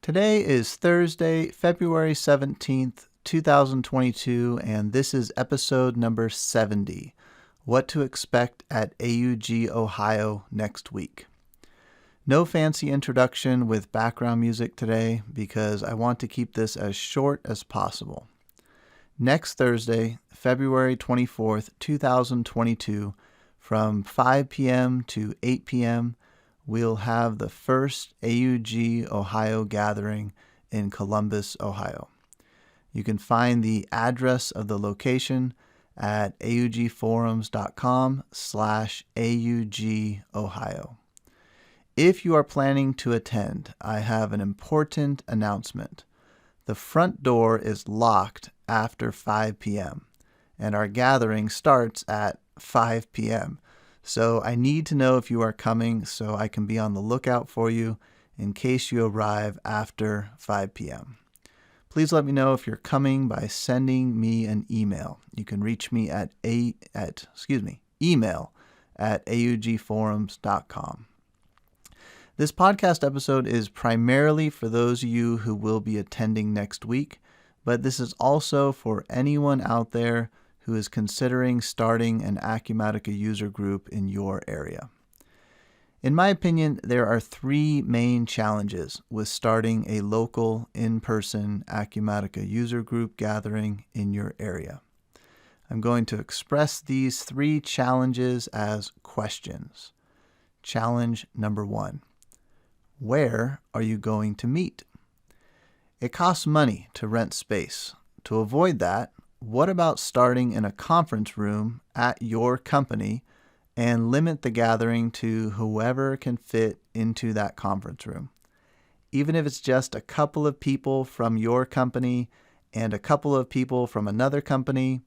Today is Thursday, February 17th, 2022, and this is episode number 70, What to Expect at AUG Ohio Next Week. No fancy introduction with background music today because I want to keep this as short as possible. Next Thursday, February 24th, 2022, from 5 p.m. to 8 p.m., we'll have the first AUG Ohio gathering in Columbus, Ohio. You can find the address of the location at augforums.com/AUG Ohio. If you are planning to attend, I have an important announcement. The front door is locked after 5 p.m., and our gathering starts at 5 p.m., so I need to know if you are coming so I can be on the lookout for you in case you arrive after 5 p.m. Please let me know if you're coming by sending me an email. You can reach me at email at augforums.com. This podcast episode is primarily for those of you who will be attending next week, but this is also for anyone out there who is considering starting an Acumatica User Group in your area. In my opinion, there are three main challenges with starting a local, in-person Acumatica User Group gathering in your area. I'm going to express these three challenges as questions. Challenge number 1. Where are you going to meet? It costs money to rent space. To avoid that, what about starting in a conference room at your company and limit the gathering to whoever can fit into that conference room? Even if it's just a couple of people from your company and a couple of people from another company,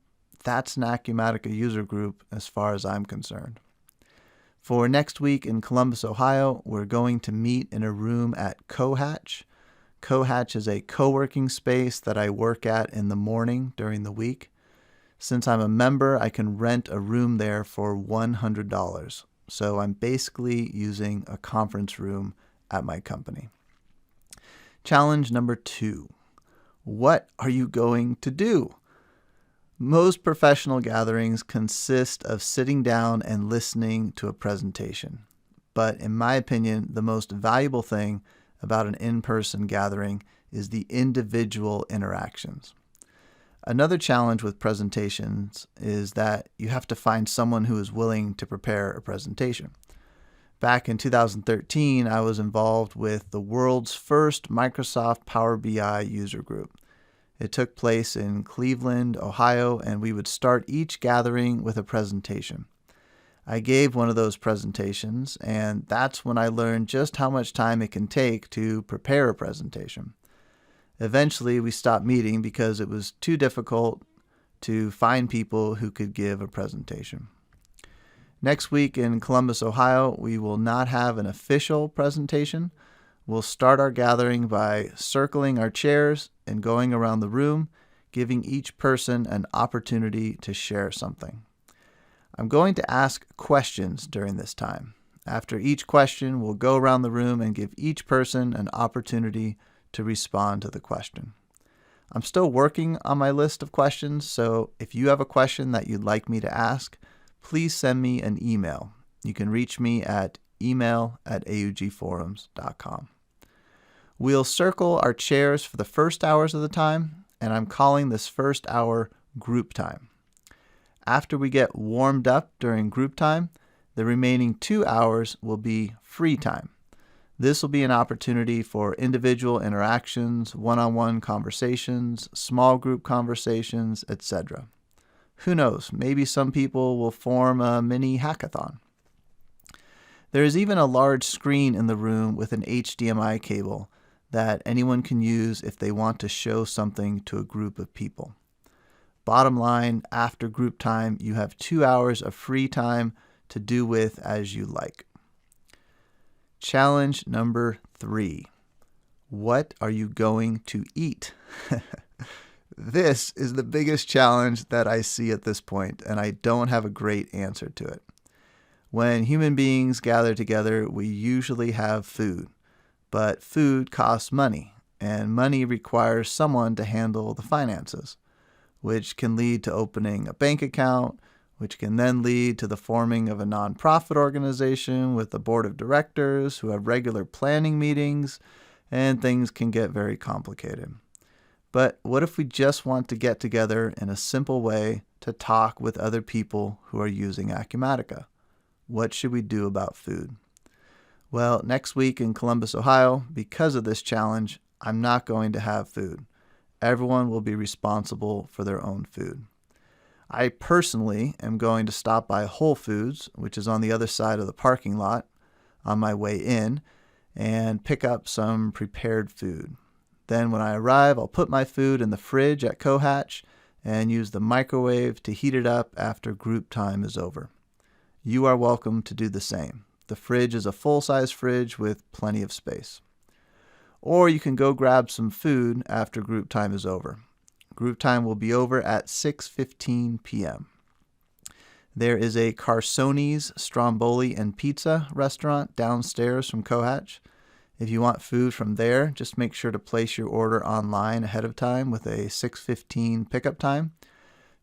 that's an Acumatica user group as far as I'm concerned. For next week in Columbus, Ohio, we're going to meet in a room at Cohatch. Cohatch is a co-working space that I work at in the morning during the week. Since I'm a member, I can rent a room there for $100. So I'm basically using a conference room at my company. Challenge number 2. What are you going to do? Most professional gatherings consist of sitting down and listening to a presentation. But in my opinion, the most valuable thing about an in-person gathering is the individual interactions. Another challenge with presentations is that you have to find someone who is willing to prepare a presentation. Back in 2013, I was involved with the world's first Microsoft Power BI user group. It took place in Cleveland, Ohio, and we would start each gathering with a presentation. I gave one of those presentations, and that's when I learned just how much time it can take to prepare a presentation. Eventually, we stopped meeting because it was too difficult to find people who could give a presentation. Next week in Columbus, Ohio, we will not have an official presentation. We'll start our gathering by circling our chairs and going around the room, giving each person an opportunity to share something. I'm going to ask questions during this time. After each question, we'll go around the room and give each person an opportunity to respond to the question. I'm still working on my list of questions, so if you have a question that you'd like me to ask, please send me an email. You can reach me at email@augforums.com. We'll circle our chairs for the first hours of the time, and I'm calling this first hour group time. After we get warmed up during group time, the remaining 2 hours will be free time. This will be an opportunity for individual interactions, one-on-one conversations, small group conversations, etc. Who knows, maybe some people will form a mini hackathon. There is even a large screen in the room with an HDMI cable that anyone can use if they want to show something to a group of people. Bottom line, after group time, you have 2 hours of free time to do with as you like. Challenge number 3. What are you going to eat? This is the biggest challenge that I see at this point, and I don't have a great answer to it. When human beings gather together, we usually have food, but food costs money, and money requires someone to handle the finances, which can lead to opening a bank account, which can then lead to the forming of a nonprofit organization with a board of directors who have regular planning meetings, and things can get very complicated. But what if we just want to get together in a simple way to talk with other people who are using Acumatica? What should we do about food? Well, next week in Columbus, Ohio, because of this challenge, I'm not going to have food. Everyone will be responsible for their own food. I personally am going to stop by Whole Foods, which is on the other side of the parking lot, on my way in, and pick up some prepared food. Then when I arrive, I'll put my food in the fridge at Cohatch and use the microwave to heat it up after group time is over. You are welcome to do the same. The fridge is a full-size fridge with plenty of space. Or you can go grab some food after group time is over. Group time will be over at 6:15 p.m. There is a Carsoni's Stromboli and Pizza restaurant downstairs from Cohatch. If you want food from there, just make sure to place your order online ahead of time with a 6:15 pickup time,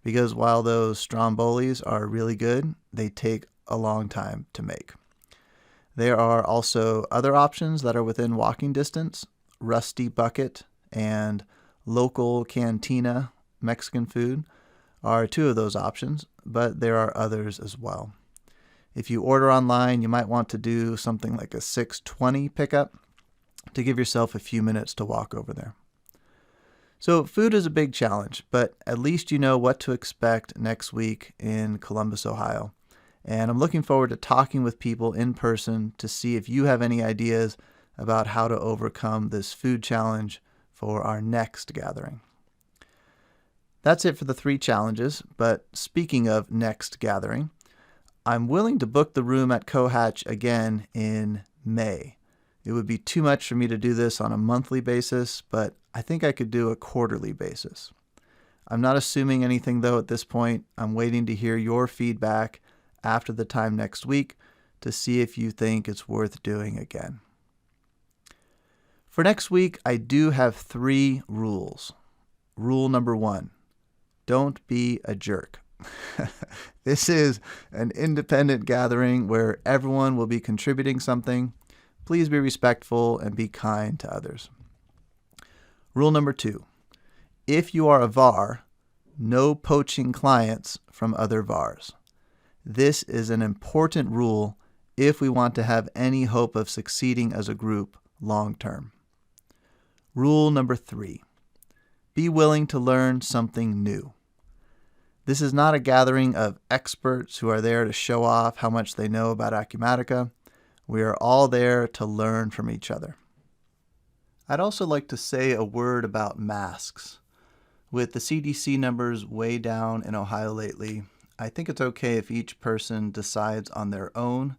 because while those Strombolis are really good, they take a long time to make. There are also other options that are within walking distance. Rusty Bucket and Local Cantina Mexican food are two of those options, but there are others as well. If you order online, you might want to do something like a 6:20 pickup to give yourself a few minutes to walk over there. So food is a big challenge, but at least you know what to expect next week in Columbus, Ohio. And I'm looking forward to talking with people in person to see if you have any ideas about how to overcome this food challenge for our next gathering. That's it for the 3 challenges, but speaking of next gathering, I'm willing to book the room at Cohatch again in May. It would be too much for me to do this on a monthly basis, but I think I could do a quarterly basis. I'm not assuming anything though at this point. I'm waiting to hear your feedback after the time next week to see if you think it's worth doing again. For next week, I do have 3 rules. Rule number 1, don't be a jerk. This is an independent gathering where everyone will be contributing something. Please be respectful and be kind to others. Rule number 2, if you are a VAR, no poaching clients from other VARs. This is an important rule if we want to have any hope of succeeding as a group long term. Rule number 3, be willing to learn something new. This is not a gathering of experts who are there to show off how much they know about Acumatica. We are all there to learn from each other. I'd also like to say a word about masks. With the CDC numbers way down in Ohio lately, I think it's okay if each person decides on their own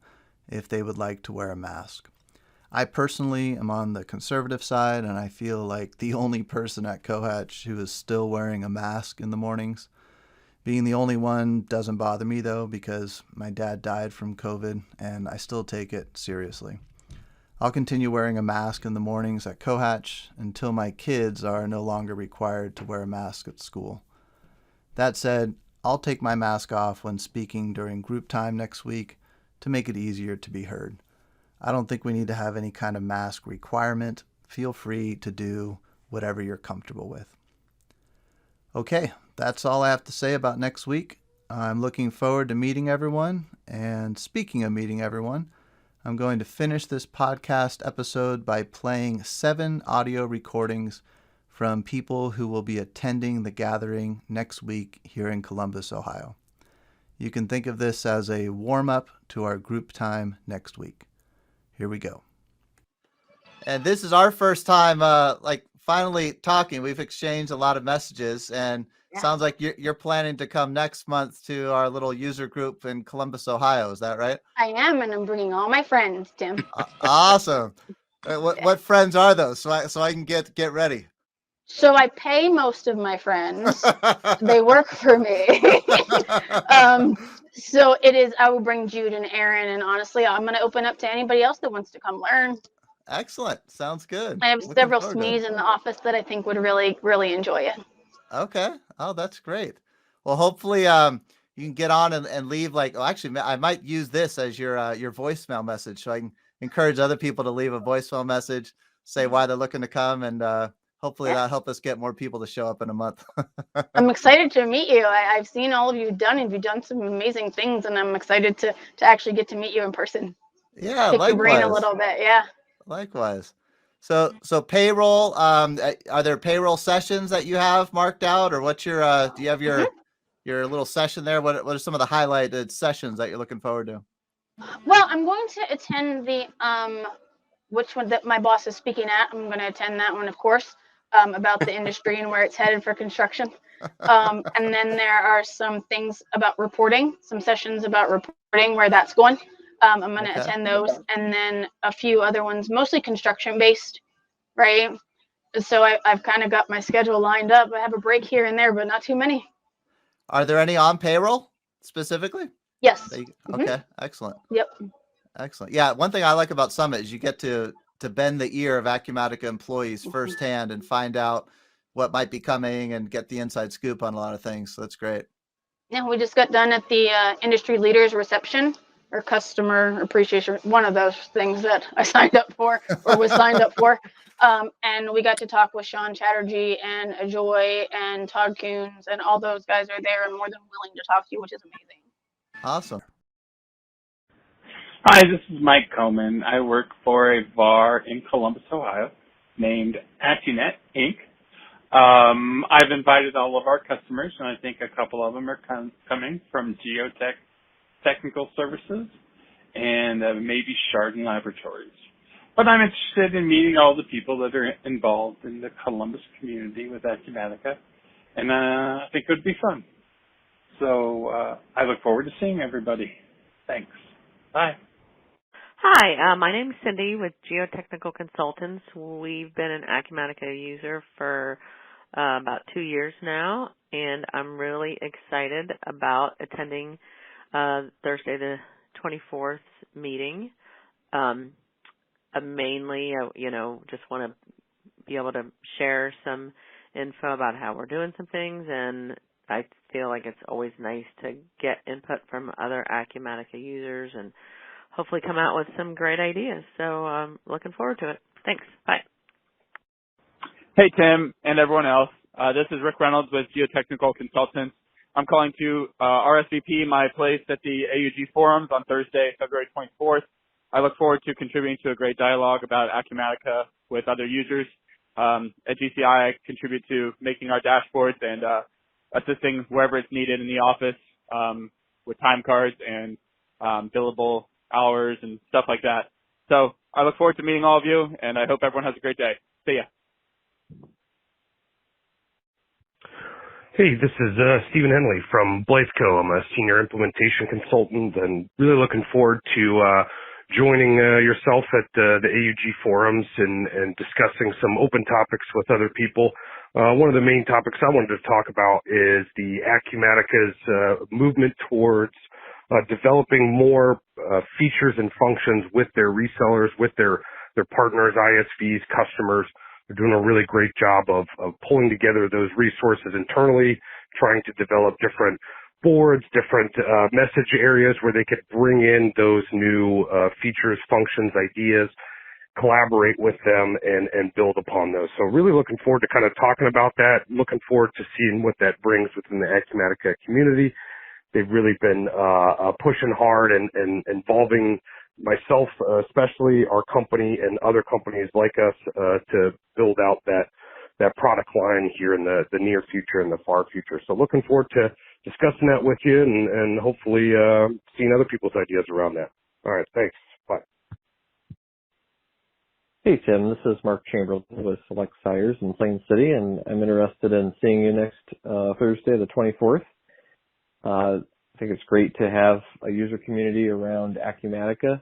if they would like to wear a mask. I personally am on the conservative side, and I feel like the only person at Cohatch who is still wearing a mask in the mornings. Being the only one doesn't bother me, though, because my dad died from COVID, and I still take it seriously. I'll continue wearing a mask in the mornings at Cohatch until my kids are no longer required to wear a mask at school. That said, I'll take my mask off when speaking during group time next week to make it easier to be heard. I don't think we need to have any kind of mask requirement. Feel free to do whatever you're comfortable with. Okay, that's all I have to say about next week. I'm looking forward to meeting everyone. And speaking of meeting everyone, I'm going to finish this podcast episode by playing 7 audio recordings from people who will be attending the gathering next week here in Columbus, Ohio. You can think of this as a warm-up to our group time next week. Here we go. And this is our first time, finally talking. We've exchanged a lot of messages, and sounds like you're planning to come next month to our little user group in Columbus, Ohio. Is that right? I am, and I'm bringing all my friends, Tim. Awesome. What friends are those? So I can get ready. So I pay most of my friends. They work for me. So it is, I will bring Jude and Aaron, and honestly, I'm going to open up to anybody else that wants to come learn. Excellent. Sounds good. I have Looking several forward to it. SMEs in the office that I think would really, really enjoy it. Okay. Oh, that's great. Well, hopefully, you can get on and leave actually, I might use this as your voicemail message so I can encourage other people to leave a voicemail message, say why they're looking to come, and hopefully Yeah. that'll help us get more people to show up in a month. I'm excited to meet you. I've seen all of you done, and you've done some amazing things, and I'm excited to actually get to meet you in person. Yeah, Pick your brain a likewise. little bit. Yeah. Likewise. So payroll, are there payroll sessions that you have marked out, or what's your do you have Hmm. your little session there? What are some of the highlighted sessions that you're looking forward to? Well, I'm going to attend the which one that my boss is speaking at. I'm going to attend that one, of course, about the industry and where it's headed for construction. And then there are some things about reporting, some sessions about reporting, where that's going. I'm going to Okay. attend those, and then a few other ones, mostly construction based, right? So I've kind of got my schedule lined up. I have a break here and there, but not too many. Are there any on payroll specifically? Yes. Okay, excellent. Yep. Excellent. Yeah, one thing I like about Summit is you get to bend the ear of Acumatica employees Mhm. firsthand and find out what might be coming and get the inside scoop on a lot of things. So that's great. Yeah, we just got done at the industry leaders reception or customer appreciation, one of those things that I signed up for or was signed up for. And we got to talk with Sean Chatterjee and Ajoy and Todd Coons, and all those guys are there and more than willing to talk to you, which is amazing. Awesome. Hi, this is Mike Coleman. I work for a bar in Columbus, Ohio, named Acunet Inc. I've invited all of our customers, and I think a couple of them are coming from Geotech Technical Services and maybe Chardon Laboratories. But I'm interested in meeting all the people that are involved in the Columbus community with Acumatica, and I think it would be fun. So I look forward to seeing everybody. Thanks. Bye. Hi, my name's Cindy with Geotechnical Consultants. We've been an Acumatica user for about 2 years now, and I'm really excited about attending Thursday the 24th meeting. Mainly, just want to be able to share some info about how we're doing some things, and I feel like it's always nice to get input from other Acumatica users and hopefully come out with some great ideas. So looking forward to it. Thanks. Bye. Hey, Tim and everyone else. This is Rick Reynolds with Geotechnical Consultants. I'm calling to RSVP my place at the AUG Forums on Thursday, February 24th. I look forward to contributing to a great dialogue about Acumatica with other users. At GCI, I contribute to making our dashboards and assisting wherever it's needed in the office with time cards and billable hours and stuff like that. So I look forward to meeting all of you, and I hope everyone has a great day. See ya. Hey, this is Stephen Henley from Blytheco. I'm a senior implementation consultant and really looking forward to joining yourself at the AUG forums and discussing some open topics with other people. One of the main topics I wanted to talk about is the Acumatica's movement towards developing more features and functions with their resellers, with their partners, ISVs, customers. They're doing a really great job of pulling together those resources internally, trying to develop different boards, different message areas where they could bring in those new features, functions, ideas, collaborate with them, and build upon those. So really looking forward to kind of talking about that, looking forward to seeing what that brings within the Acumatica community. They've really been pushing hard and involving myself, especially our company and other companies like us, to build out that product line here in the near future and the far future. So looking forward to discussing that with you and hopefully seeing other people's ideas around that. All right, thanks. Bye. Hey, Tim. This is Mark Chamberlain with Select Sires in Plain City, and I'm interested in seeing you next Thursday, the 24th. I think it's great to have a user community around Acumatica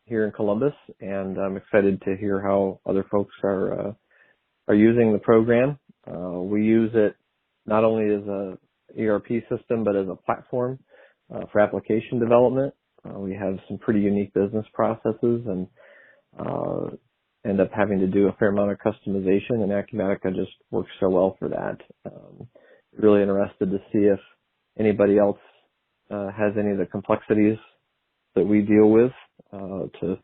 here in Columbus, and I'm excited to hear how other folks are using the program. We use it not only as a ERP system, but as a platform for application development. We have some pretty unique business processes, and end up having to do a fair amount of customization, and Acumatica just works so well for that. Really interested to see if anybody else has any of the complexities that we deal with, to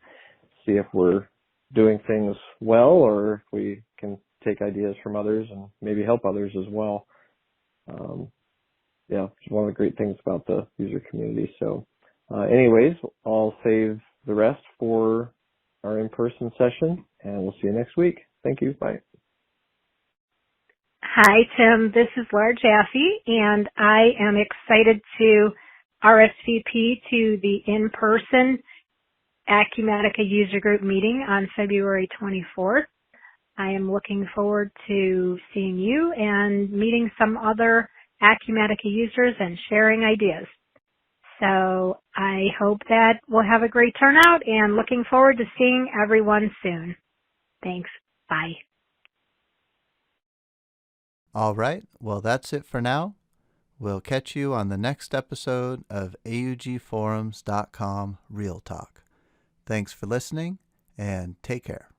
see if we're doing things well or if we can take ideas from others and maybe help others as well. It's one of the great things about the user community. So anyways, I'll save the rest for our in-person session, and we'll see you next week. Thank you. Bye. Hi, Tim. This is Laura Jaffe, and I am excited to RSVP to the in-person Acumatica User Group meeting on February 24th. I am looking forward to seeing you and meeting some other Acumatica users and sharing ideas. So I hope that we'll have a great turnout and looking forward to seeing everyone soon. Thanks. Bye. All right. Well, that's it for now. We'll catch you on the next episode of AUGforums.com Real Talk. Thanks for listening and take care.